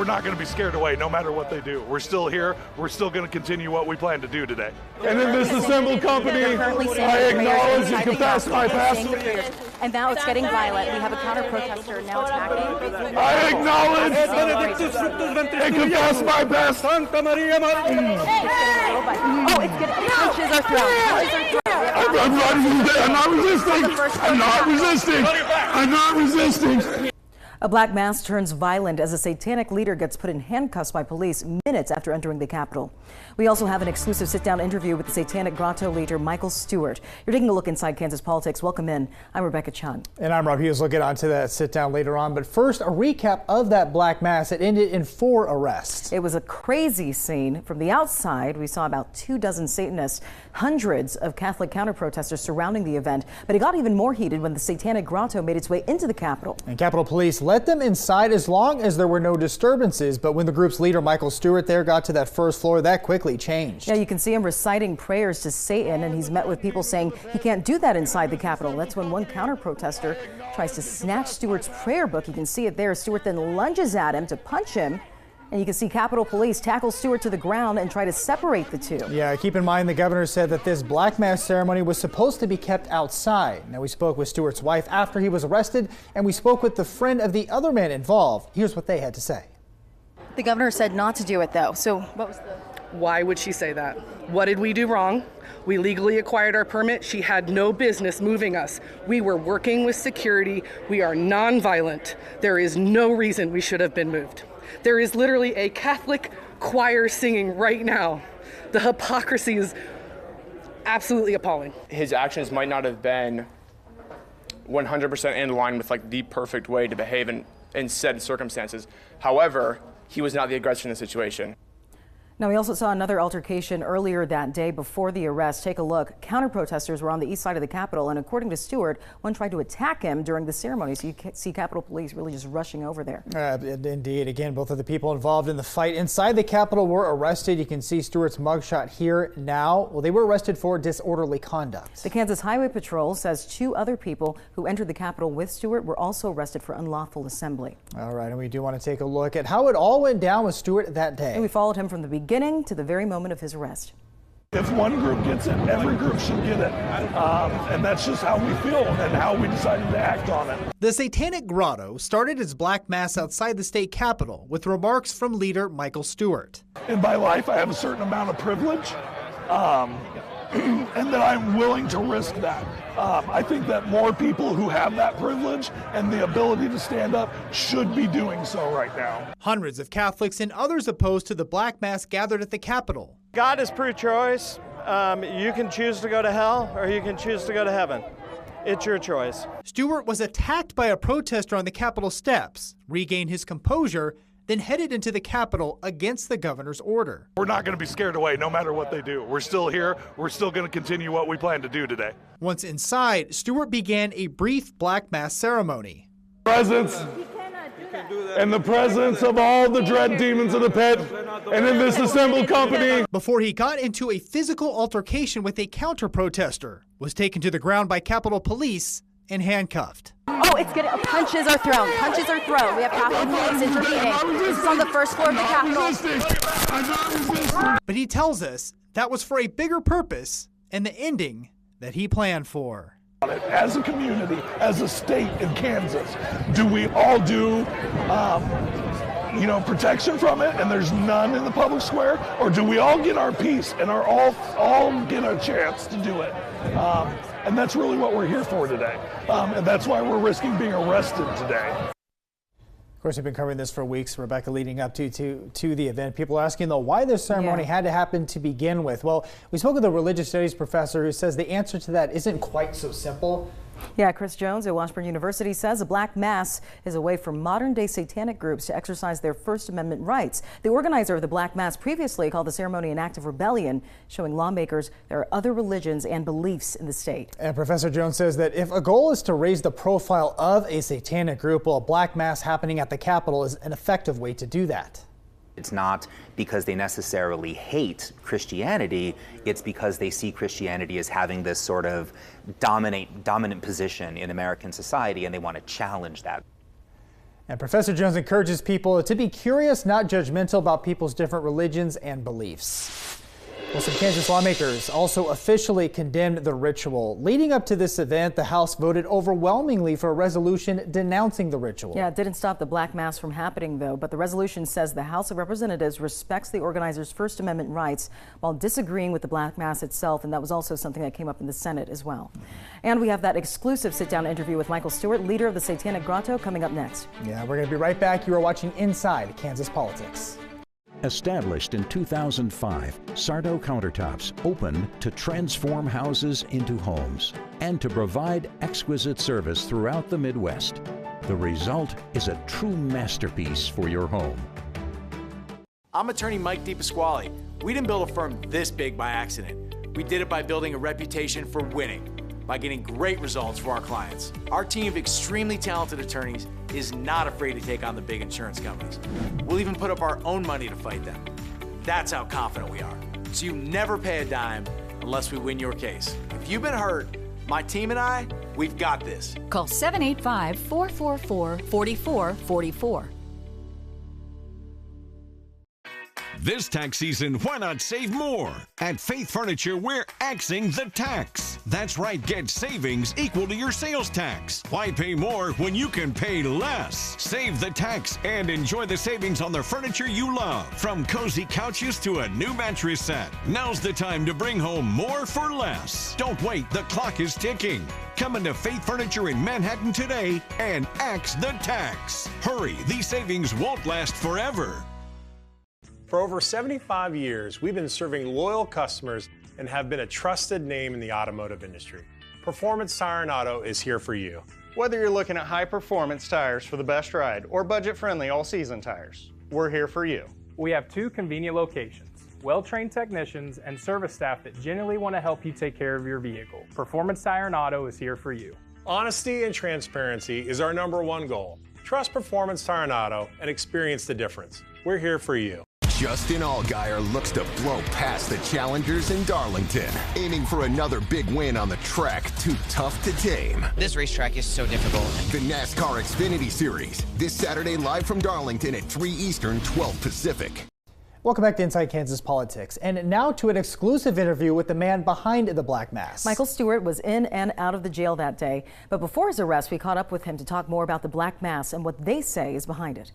We're not going to be scared away no matter what they do. We're still here. We're still going to continue what we plan to do today. And in this assembled company, I acknowledge and confess my past. And now it's getting violent. We have a counter-protester now attacking. I acknowledge and confess my past. Oh, it's getting punches are thrown. I'm not resisting. I'm not resisting. I'm not resisting. A black mass turns violent as a satanic leader gets put in handcuffs by police minutes after entering the Capitol. We also have an exclusive sit-down interview with the Satanic Grotto leader, Michael Stewart. You're taking a look inside Kansas politics. Welcome in. I'm Rebecca Chung. And I'm Rob Hughes. We'll get on to that sit-down later on. But first, a recap of that black mass. It ended in 4 arrests. It was a crazy scene. From the outside, we saw about 24 Satanists, hundreds of Catholic counter-protesters surrounding the event. But it got even more heated when the Satanic Grotto made its way into the Capitol. And Capitol Police let them inside as long as there were no disturbances. But when the group's leader, Michael Stewart, there got to that first floor, that quickly changed. Yeah, you can see him reciting prayers to Satan, and he's met with people saying he can't do that inside the Capitol. That's when one counter-protester tries to snatch Stewart's prayer book. You can see it there. Stewart then lunges at him to punch him. And you can see Capitol Police tackle Stewart to the ground and try to separate the two. Yeah, keep in mind the governor said that this black mass ceremony was supposed to be kept outside. Now, we spoke with Stewart's wife after he was arrested, and we spoke with the friend of the other man involved. Here's what they had to say. The governor said not to do it, though. So what was the... Why would she say that? What did we do wrong? We legally acquired our permit. She had no business moving us. We were working with security. We are nonviolent. There is no reason we should have been moved. There is literally a Catholic choir singing right now. The hypocrisy is absolutely appalling. His actions might not have been 100% in line with like the perfect way to behave in said circumstances. However, he was not the aggressor in the situation. Now, we also saw another altercation earlier that day before the arrest. Take a look. Counter-protesters were on the east side of the Capitol, and according to Stewart, one tried to attack him during the ceremony. So you can see Capitol Police really just rushing over there. Indeed. Again, both of the people involved in the fight inside the Capitol were arrested. You can see Stewart's mugshot here now. Well, they were arrested for disorderly conduct. The Kansas Highway Patrol says 2 other people who entered the Capitol with Stewart were also arrested for unlawful assembly. All right, and we do want to take a look at how it all went down with Stewart that day. And we followed him from the beginning to the very moment of his arrest. If one group gets it, every group should get it. And that's just how we feel and how we decided to act on it. The Satanic Grotto started its black mass outside the state capitol with remarks from leader Michael Stewart. In my life, I have a certain amount of privilege, and that I'm willing to risk that. I think that more people who have that privilege and the ability to stand up should be doing so right now. Hundreds of Catholics and others opposed to the black mass gathered at the Capitol. God is pro-choice. You can choose to go to hell or you can choose to go to heaven. It's your choice. Stewart was attacked by a protester on the Capitol steps, regained his composure, then headed into the Capitol against the governor's order. We're not going to be scared away no matter what they do. We're still here. We're still going to continue what we plan to do today. Once inside, Stewart began a brief black mass ceremony. Presence in the presence of all the dread demons of the pit and in this assembled company. Before he got into a physical altercation with a counter-protester, was taken to the ground by Capitol Police and handcuffed. Oh, it's getting punches are thrown. Punches are thrown. We have Capitol Police intervening. This is on the first floor of the Capitol. But he tells us that was for a bigger purpose and the ending that he planned for. As a community, as a state in Kansas, do we all do protection from it and there's none in the public square? Or do we all get our piece and are all get a chance to do it? And that's really what we're here for today. And that's why we're risking being arrested today. Of course, we've been covering this for weeks, Rebecca, leading up to the event. People are asking, though, why this ceremony had to happen to begin with. Well, we spoke with a religious studies professor who says the answer to that isn't quite so simple. Yeah, Chris Jones at Washburn University says a black mass is a way for modern-day satanic groups to exercise their First Amendment rights. The organizer of the black mass previously called the ceremony an act of rebellion, showing lawmakers there are other religions and beliefs in the state. And Professor Jones says that if a goal is to raise the profile of a satanic group, well, a black mass happening at the Capitol is an effective way to do that. It's not because they necessarily hate Christianity, it's because they see Christianity as having this sort of dominant position in American society, and they want to challenge that. And Professor Jones encourages people to be curious, not judgmental about people's different religions and beliefs. Well, some Kansas lawmakers also officially condemned the ritual. Leading up to this event, the House voted overwhelmingly for a resolution denouncing the ritual. Yeah, it didn't stop the Black Mass from happening, though, but the resolution says the House of Representatives respects the organizers' First Amendment rights while disagreeing with the Black Mass itself, and that was also something that came up in the Senate as well. And we have that exclusive sit-down interview with Michael Stewart, leader of the Satanic Grotto, coming up next. Yeah, we're going to be right back. You are watching Inside Kansas Politics. Established in 2005, Sardo Countertops opened to transform houses into homes and to provide exquisite service throughout the Midwest. The result is a true masterpiece for your home. I'm attorney Mike DePasquale. We didn't build a firm this big by accident. We did it by building a reputation for winning, by getting great results for our clients. Our team of extremely talented attorneys is not afraid to take on the big insurance companies. We'll even put up our own money to fight them. That's how confident we are. So you never pay a dime unless we win your case. If you've been hurt, my team and I, we've got this. Call 785-444-4444. This tax season, why not save more? At Faith Furniture, we're axing the tax. That's right, get savings equal to your sales tax. Why pay more when you can pay less? Save the tax and enjoy the savings on the furniture you love. From cozy couches to a new mattress set. Now's the time to bring home more for less. Don't wait, the clock is ticking. Come into Faith Furniture in Manhattan today and axe the tax. Hurry, these savings won't last forever. For over 75 years, we've been serving loyal customers and have been a trusted name in the automotive industry. Performance Tire and Auto is here for you. Whether you're looking at high-performance tires for the best ride or budget-friendly all-season tires, we're here for you. We have 2 convenient locations, well-trained technicians, and service staff that genuinely want to help you take care of your vehicle. Performance Tire and Auto is here for you. Honesty and transparency is our #1 goal. Trust Performance Tire and Auto and experience the difference. We're here for you. Justin Allgaier looks to blow past the challengers in Darlington, aiming for another big win on the track too tough to tame. This racetrack is so difficult. The NASCAR Xfinity Series, this Saturday live from Darlington at 3 Eastern, 12 Pacific. Welcome back to Inside Kansas Politics. And now to an exclusive interview with the man behind the Black Mass. Michael Stewart was in and out of the jail that day. But before his arrest, we caught up with him to talk more about the Black Mass and what they say is behind it.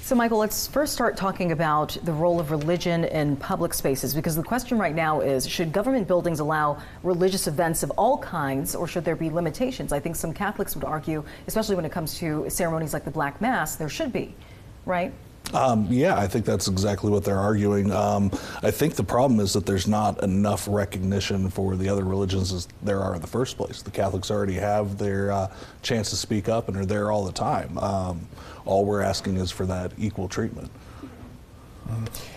So, Michael, let's first start talking about the role of religion in public spaces, because the question right now is, should government buildings allow religious events of all kinds, or should there be limitations? I think some Catholics would argue, especially when it comes to ceremonies like the Black Mass, there should be, right? Yeah, I think that's exactly what they're arguing. I think the problem is that there's not enough recognition for the other religions as there are in the first place. The Catholics already have their chance to speak up and are there all the time. All we're asking is for that equal treatment.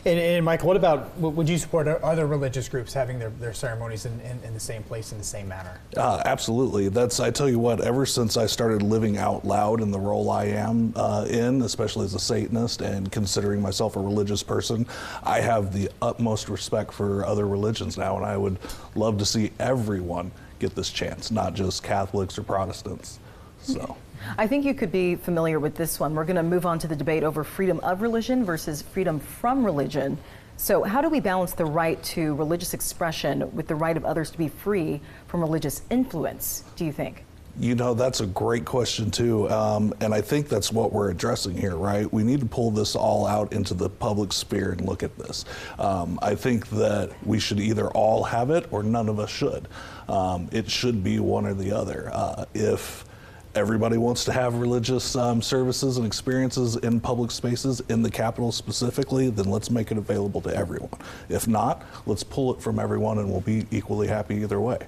And Michael, what about, would you support other religious groups having their ceremonies in the same place in the same manner? Absolutely. I tell you what, ever since I started living out loud in the role I am in, especially as a Satanist and considering myself a religious person, I have the utmost respect for other religions now, and I would love to see everyone get this chance, not just Catholics or Protestants. So. I think you could be familiar with this one. We're going to move on to the debate over freedom of religion versus freedom from religion. So how do we balance the right to religious expression with the right of others to be free from religious influence, do you think? You know, that's a great question, too. And I think that's what we're addressing here, right? We need to pull this all out into the public sphere and look at this. I think that we should either all have it or none of us should. It should be one or the other. If everybody wants to have religious services and experiences in public spaces, in the Capitol specifically, then let's make it available to everyone. If not, let's pull it from everyone and we'll be equally happy either way.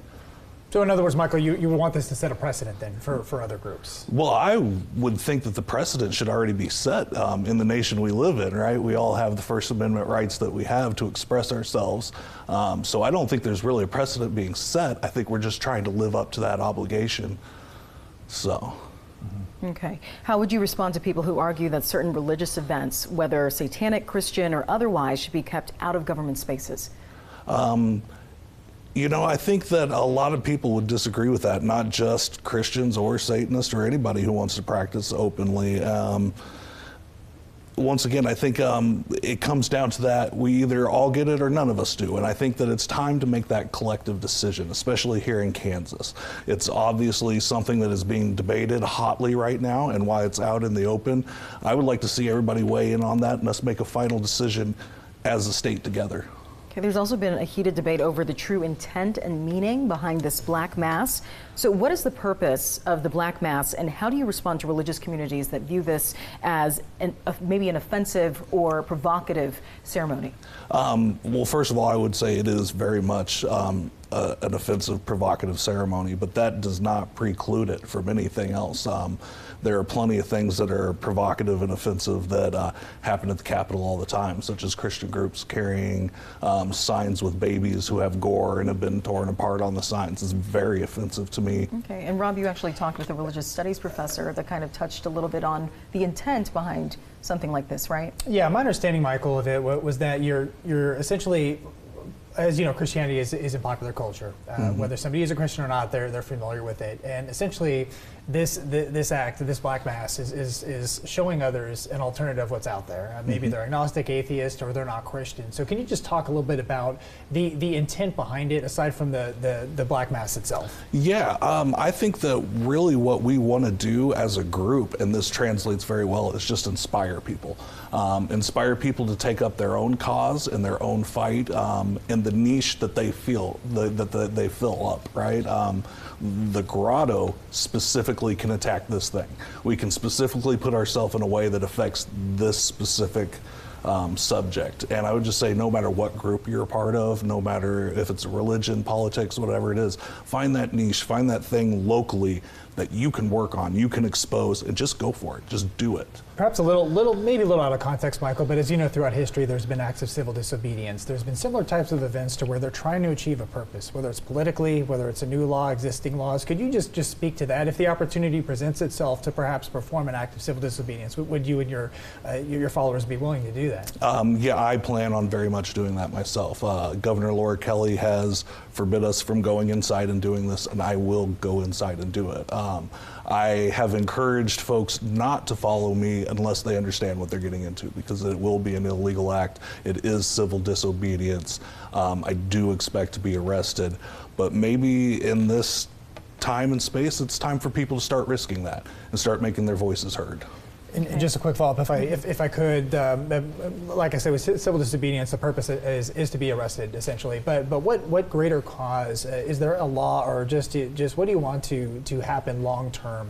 So in other words, Michael, you would want this to set a precedent then for other groups? Well, I would think that the precedent should already be set in the nation we live in, right? We all have the First Amendment rights that we have to express ourselves. So I don't think there's really a precedent being set. I think we're just trying to live up to that obligation. So. Okay. How would you respond to people who argue that certain religious events, whether satanic, Christian, or otherwise, should be kept out of government spaces? You know, I think that a lot of people would disagree with that, not just Christians or Satanists or anybody who wants to practice openly. Once again, I think it comes down to that we either all get it or none of us do. And I think that it's time to make that collective decision, especially here in Kansas. It's obviously something that is being debated hotly right now, and why it's out in the open. I would like to see everybody weigh in on that and us make a final decision as a state together. Okay, there's also been a heated debate over the true intent and meaning behind this Black Mass. So what is the purpose of the Black Mass, and how do you respond to religious communities that view this as maybe an offensive or provocative ceremony? Well, first of all, I would say it is very much an offensive, provocative ceremony, but that does not preclude it from anything else. There are plenty of things that are provocative and offensive that happen at the Capitol all the time, such as Christian groups carrying signs with babies who have gore and have been torn apart on the signs. It's very offensive to me. Okay, and Rob, you actually talked with a religious studies professor that kind of touched a little bit on the intent behind something like this, right? Yeah, my understanding, Michael, of it was that you're essentially, as you know, Christianity is in popular culture. Whether somebody is a Christian or not, they're familiar with it. And essentially, this act, this Black Mass, is showing others an alternative of what's out there. Maybe they're agnostic, atheist, or they're not Christian. So can you just talk a little bit about the intent behind it, aside from the Black Mass itself? Yeah, I think that really what we want to do as a group, and this translates very well, is just inspire people. Inspire people to take up their own cause and their own fight in the niche that they feel, that they fill up, right? The grotto specifically can attack this thing. We can specifically put ourselves in a way that affects this specific subject. And I would just say, no matter what group you're a part of, no matter if it's religion, politics, whatever it is, find that niche, find that thing locally that you can work on, you can expose, and just go for it. Just do it. Perhaps maybe a little out of context, Michael, but as you know, throughout history, there's been acts of civil disobedience. There's been similar types of events to where they're trying to achieve a purpose, whether it's politically, whether it's a new law, existing laws. Could you just speak to that? If the opportunity presents itself to perhaps perform an act of civil disobedience, would you and your followers be willing to do that? Yeah, I plan on very much doing that myself. Governor Laura Kelly has forbid us from going inside and doing this, and I will go inside and do it. I have encouraged folks not to follow me unless they understand what they're getting into, because it will be an illegal act. It is civil disobedience. I do expect to be arrested, but maybe in this time and space, it's time for people to start risking that and start making their voices heard. And just a quick follow-up, if I could, like I said, with civil disobedience, the purpose is to be arrested, essentially. But what greater cause is there a law, or just what do you want to happen long term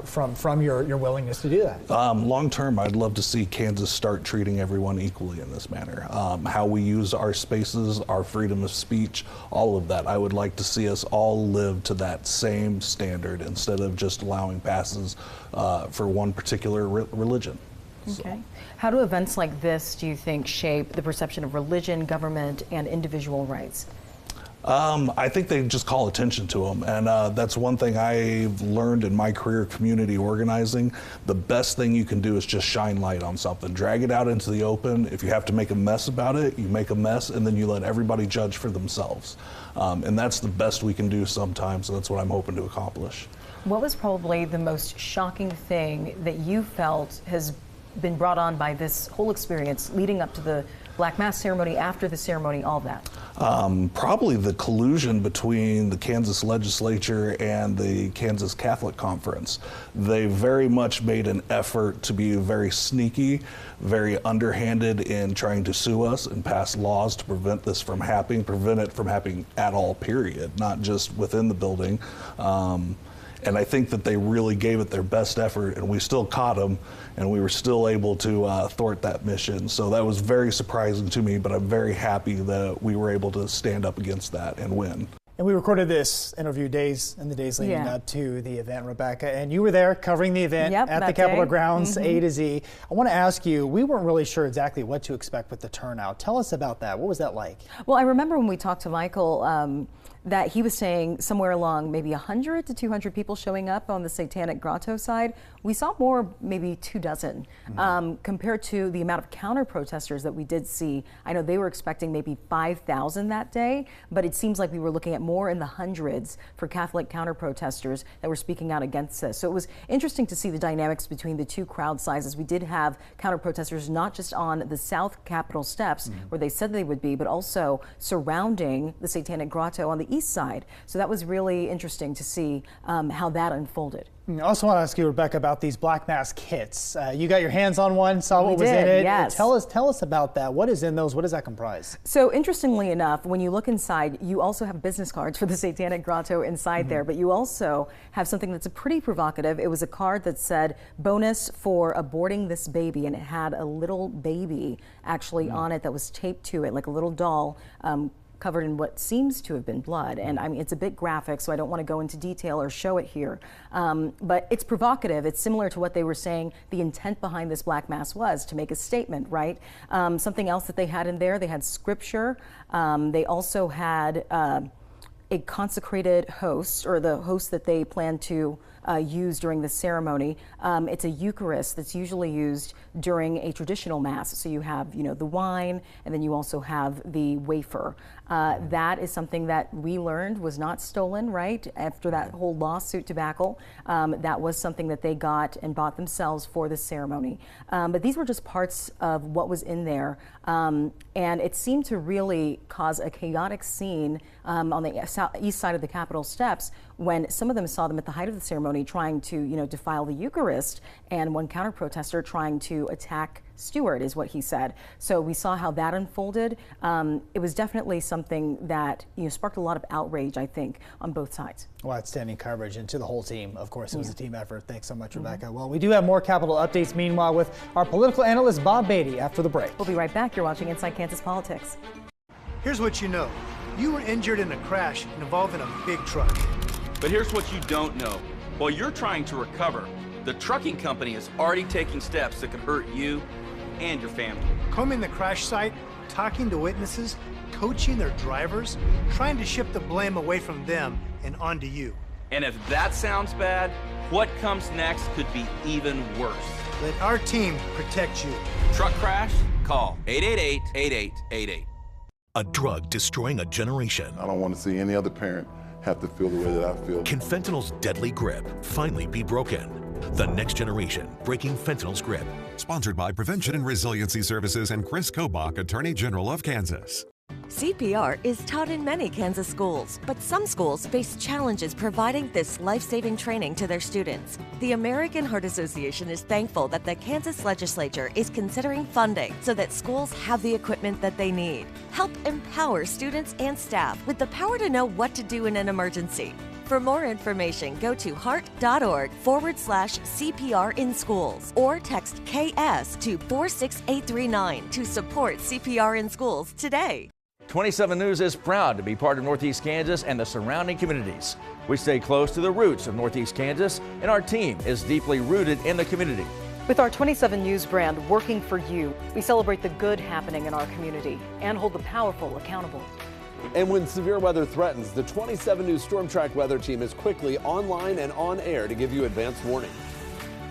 from your willingness to do that? Long term, I'd love to see Kansas start treating everyone equally in this manner. How we use our spaces, our freedom of speech, all of that. I would like to see us all live to that same standard instead of just allowing passes for one particular religion. Okay. So. How do events like this, do you think, shape the perception of religion, government, and individual rights? I think they just call attention to them, and that's one thing I've learned in my career, community organizing. The best thing you can do is just shine light on something, drag it out into the open. If you have to make a mess about it, you make a mess, and then you let everybody judge for themselves. And that's the best we can do sometimes, and that's what I'm hoping to accomplish. What was probably the most shocking thing that you felt has been brought on by this whole experience leading up to the Black Mass ceremony, after the ceremony, all that? Probably the collusion between the Kansas legislature and the Kansas Catholic Conference. They very much made an effort to be very sneaky, very underhanded in trying to sue us and pass laws to prevent this from happening, prevent it from happening at all, period, not just within the building. And I think that they really gave it their best effort, and we still caught them, and we were still able to thwart that mission. So that was very surprising to me, but I'm very happy that we were able to stand up against that and win. And we recorded this interview in the days leading up to the event, Rebecca, and you were there covering the event at the Capitol grounds, A to Z. I want to ask you, we weren't really sure exactly what to expect with the turnout. Tell us about that. What was that like? Well, I remember when we talked to Michael, that he was saying somewhere along maybe 100 to 200 people showing up on the Satanic Grotto side. We saw more, maybe 24, compared to the amount of counter protesters that we did see. I know they were expecting maybe 5,000 that day, but it seems like we were looking at more in the hundreds for Catholic counter protesters that were speaking out against this. So it was interesting to see the dynamics between the two crowd sizes. We did have counter protesters not just on the South Capitol steps where they said they would be, but also surrounding the Satanic Grotto on the east side. So that was really interesting to see how that unfolded. I also want to ask you, Rebecca, about these black mass kits. You got your hands on one, saw what was in it. Yes. Tell us about that. What is in those? What does that comprise? So interestingly enough, when you look inside, you also have business cards for the Satanic Grotto inside there, but you also have something that's pretty provocative. It was a card that said, bonus for aborting this baby, and it had a little baby actually on it that was taped to it, like a little doll, covered in what seems to have been blood. And I mean, it's a bit graphic, so I don't want to go into detail or show it here. But it's provocative. It's similar to what they were saying the intent behind this black mass was, to make a statement, right? Something else that they had in there, they had scripture. They also had a consecrated host, or the host that they plan to use during the ceremony. It's a Eucharist that's usually used during a traditional mass. So you have, the wine, and then you also have the wafer. That is something that we learned was not stolen, right? After that whole lawsuit debacle, that was something that they got and bought themselves for the ceremony. But these were just parts of what was in there. And it seemed to really cause a chaotic scene on the east side of the Capitol steps, when some of them saw them at the height of the ceremony trying to, defile the Eucharist, and one counter protester trying to attack Stewart, is what he said. So we saw how that unfolded. It was definitely something that sparked a lot of outrage, I think, on both sides. Well, outstanding coverage, and to the whole team, of course, it was a team effort. Thanks so much, Rebecca. Well, we do have more Capitol updates, meanwhile, with our political analyst, Bob Beatty, after the break. We'll be right back. You're watching Inside Kansas Politics. Here's what you know. You were injured in a crash involving a big truck. But here's what you don't know. While you're trying to recover, the trucking company is already taking steps that could hurt you and your family. Combing the crash site, talking to witnesses, coaching their drivers, trying to shift the blame away from them and onto you. And if that sounds bad, what comes next could be even worse. Let our team protect you. Truck crash? Call 888-8888. A drug destroying a generation. I don't want to see any other parent have to feel the way that I feel. Can fentanyl's deadly grip finally be broken? The next generation, breaking fentanyl's grip. Sponsored by Prevention and Resiliency Services and Chris Kobach, Attorney General of Kansas. CPR is taught in many Kansas schools, but some schools face challenges providing this life-saving training to their students. The American Heart Association is thankful that the Kansas legislature is considering funding so that schools have the equipment that they need. Help empower students and staff with the power to know what to do in an emergency. For more information, go to heart.org/CPR in schools or text KS to 46839 to support CPR in schools today. 27 News is proud to be part of Northeast Kansas and the surrounding communities. We stay close to the roots of Northeast Kansas, and our team is deeply rooted in the community. With our 27 News brand working for you, we celebrate the good happening in our community and hold the powerful accountable. And when severe weather threatens, the 27 News Storm Track weather team is quickly online and on air to give you advance warning.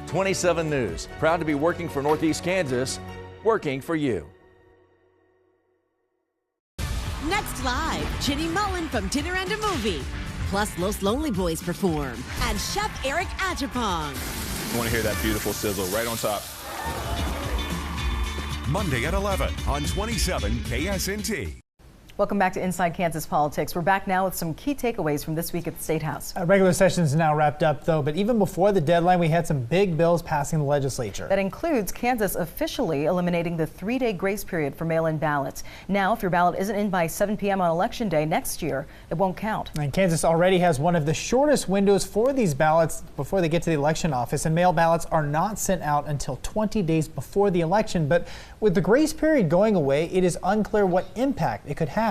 27 News, proud to be working for Northeast Kansas, working for you. Next live, Ginny Mullen from Dinner and a Movie. Plus, Los Lonely Boys perform. And Chef Eric Ajapong. You want to hear that beautiful sizzle right on top. Monday at 11 on 27 KSNT. Welcome back to Inside Kansas Politics. We're back now with some key takeaways from this week at the State House. Regular session is now wrapped up, though, but even before the deadline, we had some big bills passing the legislature. That includes Kansas officially eliminating the 3-day grace period for mail-in ballots. Now, if your ballot isn't in by 7 p.m. on Election Day next year, it won't count. And Kansas already has one of the shortest windows for these ballots before they get to the election office, and mail ballots are not sent out until 20 days before the election. But with the grace period going away, it is unclear what impact it could have.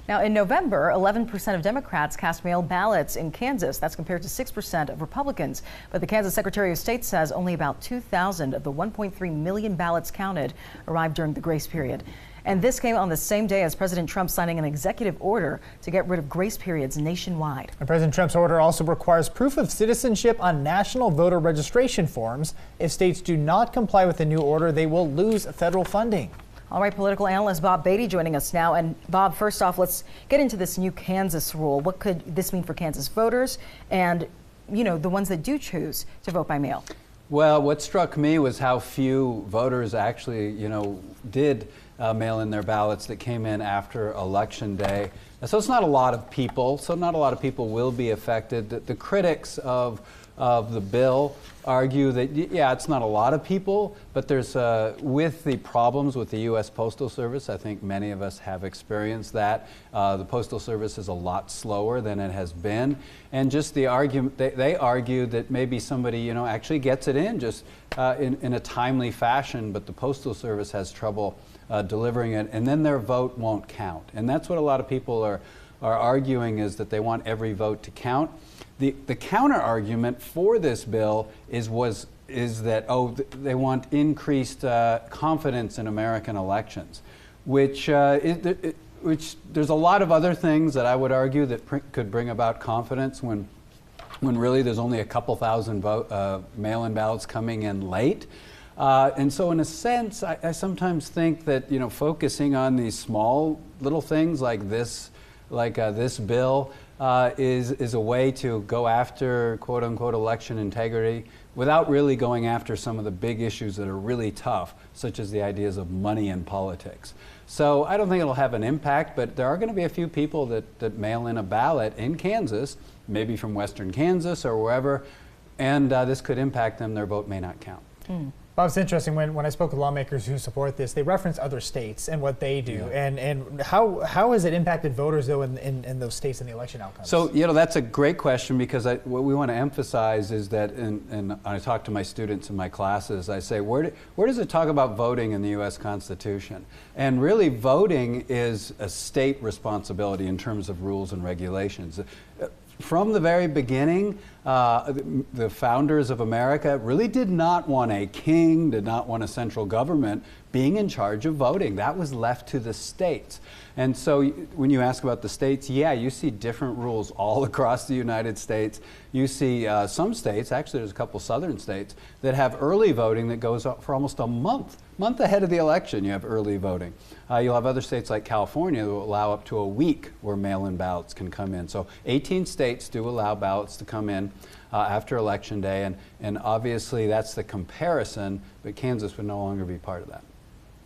Now, in November, 11% of Democrats cast mail ballots in Kansas. That's compared to 6% of Republicans. But the Kansas Secretary of State says only about 2,000 of the 1.3 million ballots counted arrived during the grace period. And this came on the same day as President Trump signing an executive order to get rid of grace periods nationwide. And President Trump's order also requires proof of citizenship on national voter registration forms. If states do not comply with the new order, they will lose federal funding. All right, political analyst Bob Beatty joining us now. And Bob, first off, let's get into this new Kansas rule. What could this mean for Kansas voters and, you know, the ones that do choose to vote by mail? Well, what struck me was how few voters actually, did mail in their ballots that came in after Election Day. So it's not a lot of people. So not a lot of people will be affected. The critics of the bill argue that, yeah, it's not a lot of people, but there's, with the problems with the U.S. Postal Service, I think many of us have experienced that. The Postal Service is a lot slower than it has been. And just the argument, they argue that maybe somebody, actually gets it in just in a timely fashion, but the Postal Service has trouble delivering it, and then their vote won't count. And that's what a lot of people are arguing, is that they want every vote to count. The counter argument for this bill is that they want increased confidence in American elections, which there's a lot of other things that I would argue that could bring about confidence when really there's only a couple thousand mail-in ballots coming in late. And so in a sense, I sometimes think that focusing on these small little things like this bill is a way to go after quote-unquote election integrity without really going after some of the big issues that are really tough, such as the ideas of money in politics. So I don't think it'll have an impact, but there are going to be a few people that mail in a ballot in Kansas, maybe from western Kansas or wherever, and this could impact them. Their vote may not count. Bob, it's interesting, when I spoke with lawmakers who support this, they reference other states and what they do. Yeah. And how has it impacted voters, though, in those states in the election outcomes? So, that's a great question, because what we want to emphasize is that, and I talk to my students in my classes, I say, where does it talk about voting in the U.S. Constitution? And really, voting is a state responsibility in terms of rules and regulations. From the very beginning, the founders of America really did not want a king, did not want a central government being in charge of voting. That was left to the states. And so when you ask about the states, yeah, you see different rules all across the United States. You see some states, actually there's a couple southern states, that have early voting that goes up for almost a month ahead of the election. You have early voting. You'll have other states like California that will allow up to a week where mail-in ballots can come in. So 18 states do allow ballots to come in after Election Day, and obviously that's the comparison, but Kansas would no longer be part of that.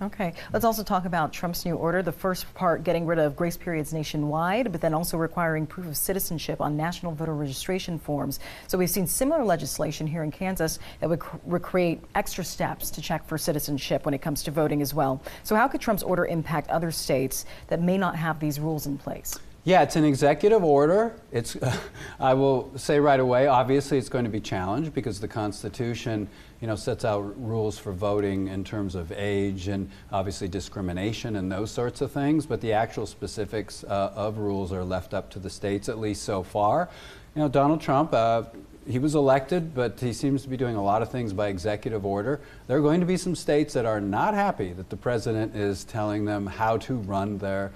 Okay, let's also talk about Trump's new order. The first part, getting rid of grace periods nationwide, but then also requiring proof of citizenship on national voter registration forms. So we've seen similar legislation here in Kansas that would create extra steps to check for citizenship when it comes to voting as well. So how could Trump's order impact other states that may not have these rules in place? Yeah, it's an executive order. It's, I will say right away, obviously it's going to be challenged because the Constitution, sets out rules for voting in terms of age and obviously discrimination and those sorts of things, but the actual specifics of rules are left up to the states, at least so far. Donald Trump, he was elected, but he seems to be doing a lot of things by executive order. There are going to be some states that are not happy that the president is telling them how to run their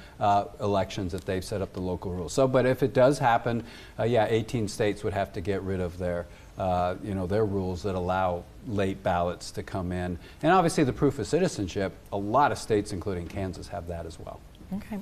elections, that they've set up the local rules. So, but if it does happen, 18 states would have to get rid of their rules that allow late ballots to come in. And obviously the proof of citizenship, a lot of states, including Kansas, have that as well. Okay.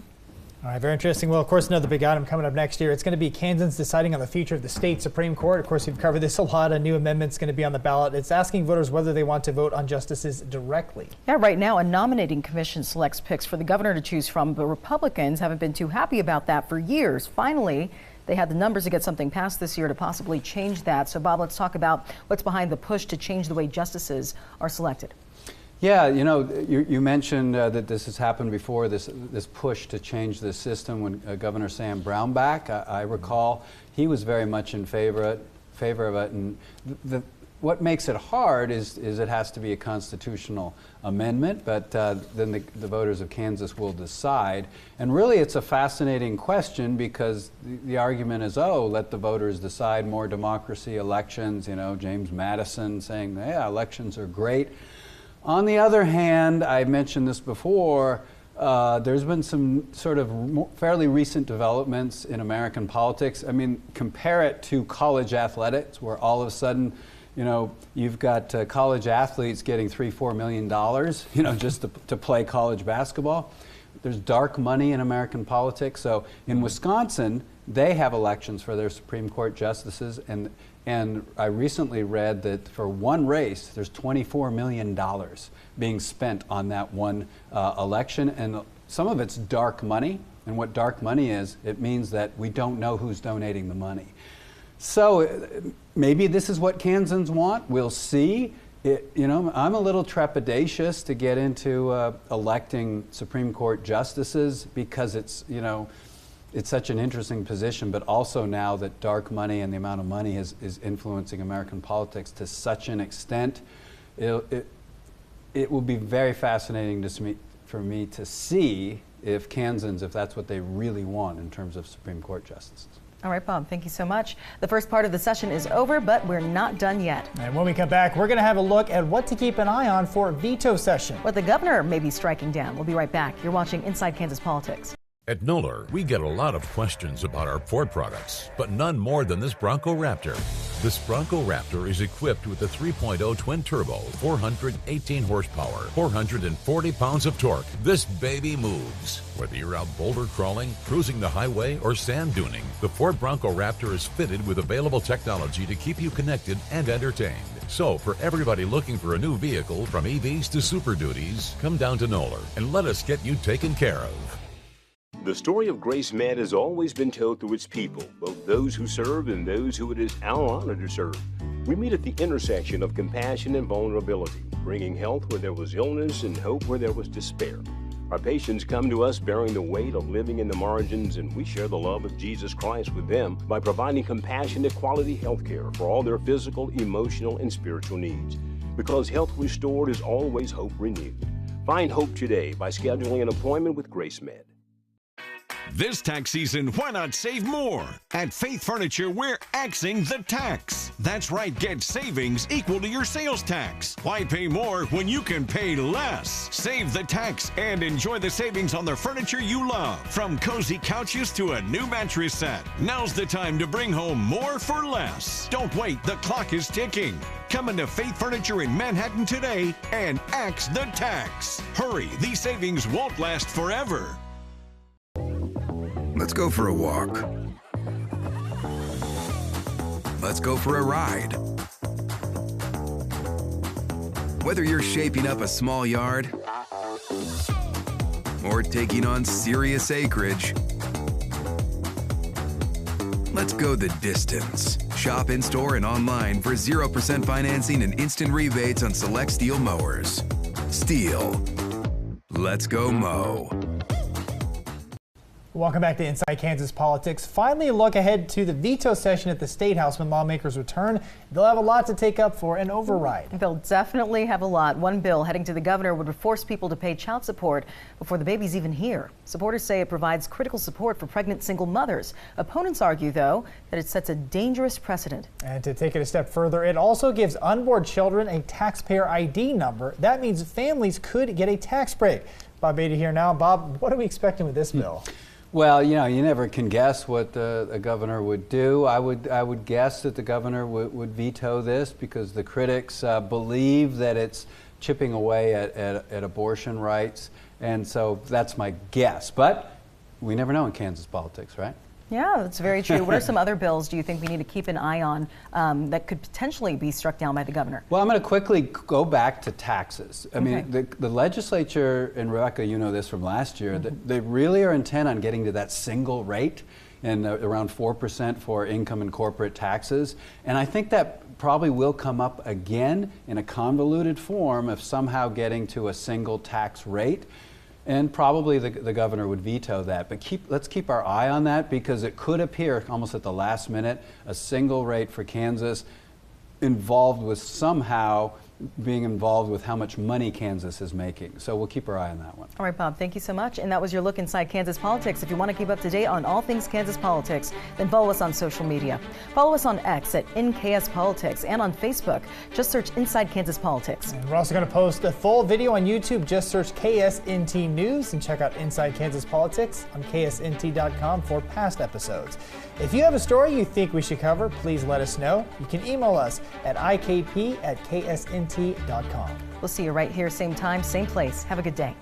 All right, very interesting. Well, of course, another big item coming up next year. It's going to be Kansans deciding on the future of the state Supreme Court. Of course, we've covered this a lot. A new amendment's going to be on the ballot. It's asking voters whether they want to vote on justices directly. Yeah, right now, a nominating commission selects picks for the governor to choose from, but Republicans haven't been too happy about that for years. Finally, they had the numbers to get something passed this year to possibly change that. So, Bob, let's talk about what's behind the push to change the way justices are selected. Yeah, you mentioned that this has happened before, this push to change the system when Governor Sam Brownback, I recall, he was very much in favor of it. And what makes it hard is it has to be a constitutional amendment, but then the voters of Kansas will decide. And really it's a fascinating question because the argument is, let the voters decide, more democracy, elections, James Madison saying, yeah, elections are great. On the other hand, I mentioned this before, There's been some sort of fairly recent developments in American politics. I mean, compare it to college athletics, where all of a sudden, you know, you've got college athletes getting $3-4 million, you know, just to play college basketball. There's dark money in American politics. So in Wisconsin, they have elections for their Supreme Court justices, and I recently read that for one race, there's $24 million being spent on that one election, and some of it's dark money. And what dark money is, it means that we don't know who's donating the money. So maybe this is what Kansans want. We'll see. You know, I'm a little trepidatious to get into electing Supreme Court justices because it's, you know, it's such an interesting position, but also now that dark money and the amount of money is influencing American politics to such an extent, it will be very fascinating for me to see if Kansans, if that's what they really want in terms of Supreme Court justices. All right, Bob, thank you so much. The first part of the session is over, but we're not done yet. And when we come back, we're going to have a look at what to keep an eye on for veto session. What the governor may be striking down. We'll be right back. You're watching Inside Kansas Politics. At Knoller, we get a lot of questions about our Ford products, but none more than this Bronco Raptor. This Bronco Raptor is equipped with a 3.0 twin-turbo, 418 horsepower, 440 pounds of torque. This baby moves. Whether you're out boulder crawling, cruising the highway, or sand duning, the Ford Bronco Raptor is fitted with available technology to keep you connected and entertained. So, for everybody looking for a new vehicle, from EVs to Super Duties, come down to Knoller and let us get you taken care of. The story of Grace Med has always been told through its people, both those who serve and those who it is our honor to serve. We meet at the intersection of compassion and vulnerability, bringing health where there was illness and hope where there was despair. Our patients come to us bearing the weight of living in the margins, and we share the love of Jesus Christ with them by providing compassionate quality health care for all their physical, emotional, and spiritual needs. Because health restored is always hope renewed. Find hope today by scheduling an appointment with Grace Med. This tax season, why not save more? At Faith Furniture, we're axing the tax. That's right, get savings equal to your sales tax. Why pay more when you can pay less? Save the tax and enjoy the savings on the furniture you love. From cozy couches to a new mattress set. Now's the time to bring home more for less. Don't wait, the clock is ticking. Come into Faith Furniture in Manhattan today and axe the tax. Hurry, these savings won't last forever. Let's go for a walk. Let's go for a ride. Whether you're shaping up a small yard or taking on serious acreage, let's go the distance. Shop in-store and online for 0% financing and instant rebates on select Steel mowers. Steel. Let's go mow. Welcome back to Inside Kansas Politics. Finally, a look ahead to the veto session at the State House when lawmakers return. They'll have a lot to take up for an override. They'll definitely have a lot. One bill heading to the governor would force people to pay child support before the baby's even here. Supporters say it provides critical support for pregnant single mothers. Opponents argue, though, that it sets a dangerous precedent. And to take it a step further, it also gives unborn children a taxpayer ID number. That means families could get a tax break. Bob Beatty here now. Bob, what are we expecting with this bill? Well, you know, you never can guess what a governor would do. I would guess that the governor would veto this because the critics believe that it's chipping away at abortion rights, and so that's my guess. But we never know in Kansas politics, right? Yeah, that's very true. What are some other bills do you think we need to keep an eye on that could potentially be struck down by the governor? Well, I'm going to quickly go back to taxes. I mean, the legislature, and Rebecca, you know this from last year, they really are intent on getting to that single rate and around 4% for income and corporate taxes. And I think that probably will come up again in a convoluted form of somehow getting to a single tax rate. And probably the governor would veto that. But let's keep our eye on that because it could appear almost at the last minute, a single rate for Kansas involved with somehow being involved with how much money Kansas is making. So we'll keep our eye on that one. All right, Bob, thank you so much. And that was your look inside Kansas politics. If you want to keep up to date on all things Kansas politics, then follow us on social media. Follow us on X at @InKSPolitics and on Facebook. Just search Inside Kansas Politics. And we're also going to post a full video on YouTube. Just search KSNT News and check out Inside Kansas Politics on KSNT.com for past episodes. If you have a story you think we should cover, please let us know. You can email us at ikp@ksnt.com. We'll see you right here, same time, same place. Have a good day.